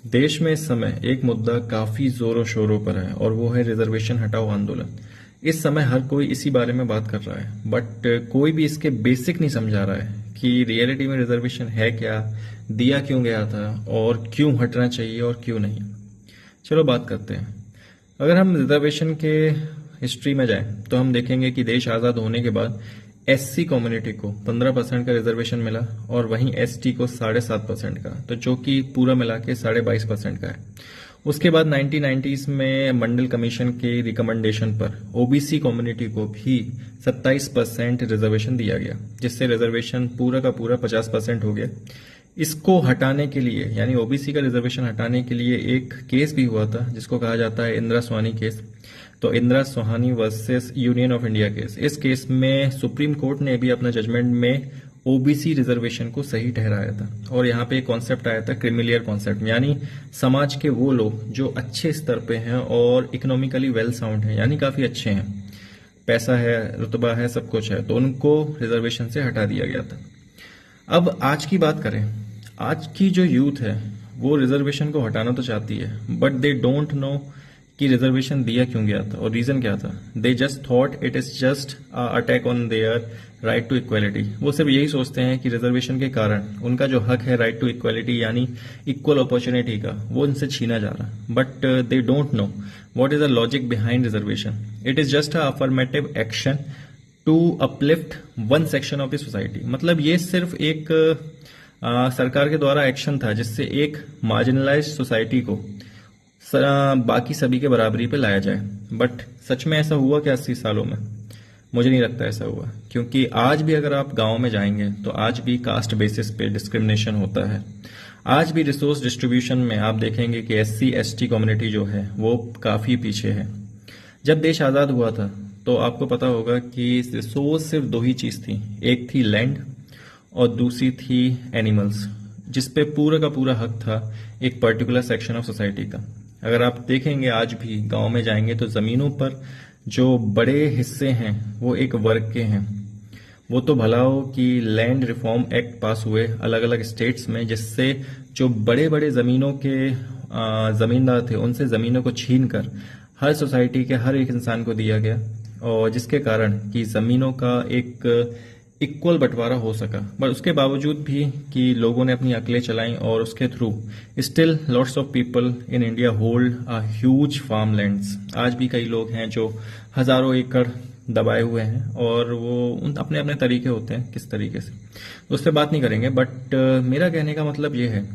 देश में इस समय एक मुद्दा काफी जोरों शोरों पर है और वो है रिजर्वेशन हटाओ आंदोलन। इस समय हर कोई इसी बारे में बात कर रहा है, बट कोई भी इसके बेसिक नहीं समझा रहा है कि रियलिटी में रिजर्वेशन है क्या, दिया क्यों गया था और क्यों हटना चाहिए और क्यों नहीं। चलो बात करते हैं। अगर हम रिजर्वेशन के हिस्ट्री में जाएं तो हम देखेंगे कि देश आज़ाद होने के बाद एससी कम्युनिटी को 15% का रिजर्वेशन मिला और वहीं एसटी को 7.5% का, तो जो कि पूरा मिला के 22.5% का है। उसके बाद 1990s में मंडल कमीशन के रिकमेंडेशन पर ओबीसी कम्युनिटी को भी 27% रिजर्वेशन दिया गया, जिससे रिजर्वेशन पूरा का पूरा 50% हो गया। इसको हटाने के लिए यानी ओबीसी का रिजर्वेशन हटाने के लिए एक केस भी हुआ था जिसको कहा जाता है इंदिरा सोहानी केस। तो Indira Sawhney versus Union of India case, इस केस में सुप्रीम कोर्ट ने भी अपना जजमेंट में ओबीसी रिजर्वेशन को सही ठहराया था। और यहाँ पे एक कॉन्सेप्ट आया था क्रिमिलियर कॉन्सेप्ट, यानी समाज के वो लोग जो अच्छे स्तर पे हैं और इकोनॉमिकली वेल साउंड हैं, यानी काफी अच्छे हैं, पैसा है, रुतबा है, सब कुछ है, तो उनको रिजर्वेशन से हटा दिया गया था। अब आज की बात करें, आज की जो यूथ है वो रिजर्वेशन को हटाना तो चाहती है, बट दे डोंट नो कि रिजर्वेशन दिया क्यों गया था और रीजन क्या था। They just thought it is just attack on their right to equality. वो सिर्फ यही सोचते हैं कि रिजर्वेशन के कारण उनका जो हक है राइट टू इक्वलिटी यानी इक्वल अपॉर्चुनिटी का, वो उनसे छीना जा रहा। But they don't know what is the logic behind reservation. It is just a affirmative action to uplift one section of the society. मतलब ये सिर्फ एक सरकार के द्वारा एक्शन था जिससे एक मार्जिनलाइज्ड सोसाइटी को बाकी सभी के बराबरी पे लाया जाए। बट सच में ऐसा हुआ क्या 80 सालों में? मुझे नहीं लगता ऐसा हुआ, क्योंकि आज भी अगर आप गांव में जाएंगे तो आज भी कास्ट बेसिस पे डिस्क्रिमिनेशन होता है। आज भी रिसोर्स डिस्ट्रीब्यूशन में आप देखेंगे कि एससी एसटी कम्युनिटी जो है वो काफी पीछे है। जब देश आजाद हुआ था तो आपको पता होगा कि रिसोर्स सिर्फ दो ही चीज थी, एक थी लैंड और दूसरी थी एनिमल्स, जिसपे पूरा का पूरा हक था एक पर्टिकुलर सेक्शन ऑफ सोसाइटी का। अगर आप देखेंगे आज भी गांव में जाएंगे तो जमीनों पर जो बड़े हिस्से हैं वो एक वर्ग के हैं। वो तो भला हो कि लैंड रिफॉर्म एक्ट पास हुए अलग अलग स्टेट्स में, जिससे जो बड़े बड़े जमीनों के जमींदार थे उनसे जमीनों को छीन कर हर सोसाइटी के हर एक इंसान को दिया गया, और जिसके कारण कि जमीनों का एक इक्वल बंटवारा हो सका। बट उसके बावजूद भी कि लोगों ने अपनी अकलें चलाई और उसके through still lots of people in India hold a huge farm lands. आज भी कई लोग हैं जो हजारों एकड़ दबाए हुए हैं और वो अपने अपने तरीके होते हैं किस तरीके से, उस पर बात नहीं करेंगे। बट मेरा कहने का मतलब ये है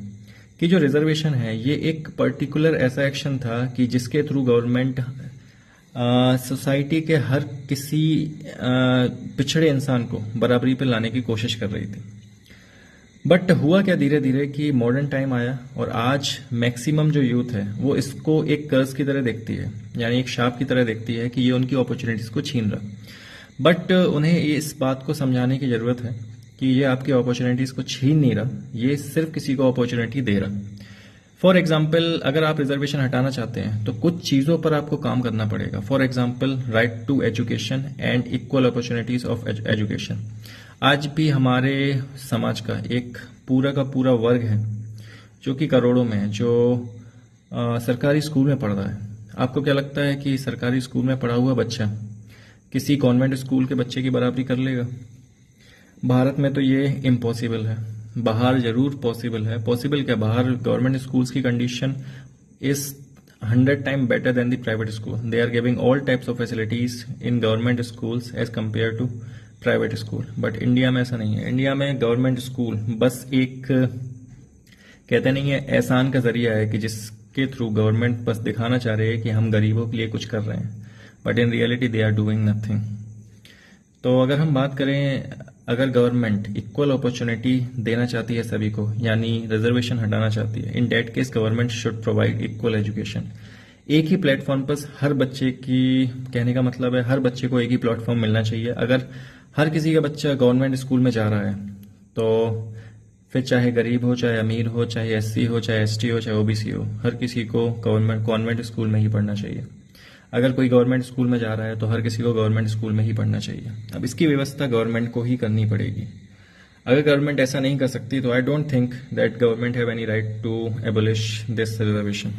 कि जो रिजर्वेशन है ये एक पर्टिकुलर ऐसा एक्शन था कि जिसके थ्रू गवर्नमेंट सोसाइटी के हर किसी पिछड़े इंसान को बराबरी पे लाने की कोशिश कर रही थी। बट हुआ क्या धीरे धीरे कि मॉडर्न टाइम आया और आज मैक्सिमम जो यूथ है वो इसको एक कर्ज की तरह देखती है, यानी एक शाप की तरह देखती है कि ये उनकी अपॉर्चुनिटीज को छीन रहा। बट उन्हें इस बात को समझाने की जरूरत है कि ये आपकी अपॉर्चुनिटीज को छीन नहीं रहा, ये सिर्फ किसी को अपॉर्चुनिटी दे रहा। फॉर एग्जाम्पल, अगर आप रिजर्वेशन हटाना चाहते हैं तो कुछ चीजों पर आपको काम करना पड़ेगा। For example, right to education and equal opportunities of education. आज भी हमारे समाज का एक पूरा का पूरा वर्ग है जो कि करोड़ों में है, जो सरकारी स्कूल में पढ़ रहा है। आपको क्या लगता है कि सरकारी स्कूल में पढ़ा हुआ बच्चा किसी कॉन्वेंट स्कूल के बच्चे की बराबरी कर लेगा? भारत में तो ये इम्पॉसिबल है। बाहर जरूर पॉसिबल है। पॉसिबल क्या, बाहर गवर्नमेंट स्कूल्स की condition is 100 time better than the private school. They are giving all types of facilities in government schools as compare to private school. But India में ऐसा नहीं है। इंडिया में गवर्नमेंट स्कूल बस एक कहते नहीं है एहसान का जरिया है कि जिसके थ्रू गवर्नमेंट बस दिखाना चाह रही है कि हम गरीबों के लिए कुछ कर रहे हैं, but in reality they are doing nothing. तो अगर हम बात करें, अगर गवर्नमेंट इक्वल अपॉर्चुनिटी देना चाहती है सभी को, यानी रिजर्वेशन हटाना चाहती है, in that case government should provide equal education. एक ही प्लेटफॉर्म पर हर बच्चे की, कहने का मतलब है हर बच्चे को एक ही प्लेटफॉर्म मिलना चाहिए। अगर हर किसी का बच्चा गवर्नमेंट स्कूल में जा रहा है तो फिर चाहे गरीब हो, चाहे अमीर हो, चाहे एससी हो, चाहे एसटी हो, चाहे ओबीसी हो, हर किसी को कॉन्वेंट स्कूल में ही पढ़ना चाहिए। अगर कोई गवर्नमेंट स्कूल में जा रहा है तो हर किसी को गवर्नमेंट स्कूल में ही पढ़ना चाहिए। अब इसकी व्यवस्था गवर्नमेंट को ही करनी पड़ेगी। अगर गवर्नमेंट ऐसा नहीं कर सकती तो I don't think that government have any right to abolish this reservation.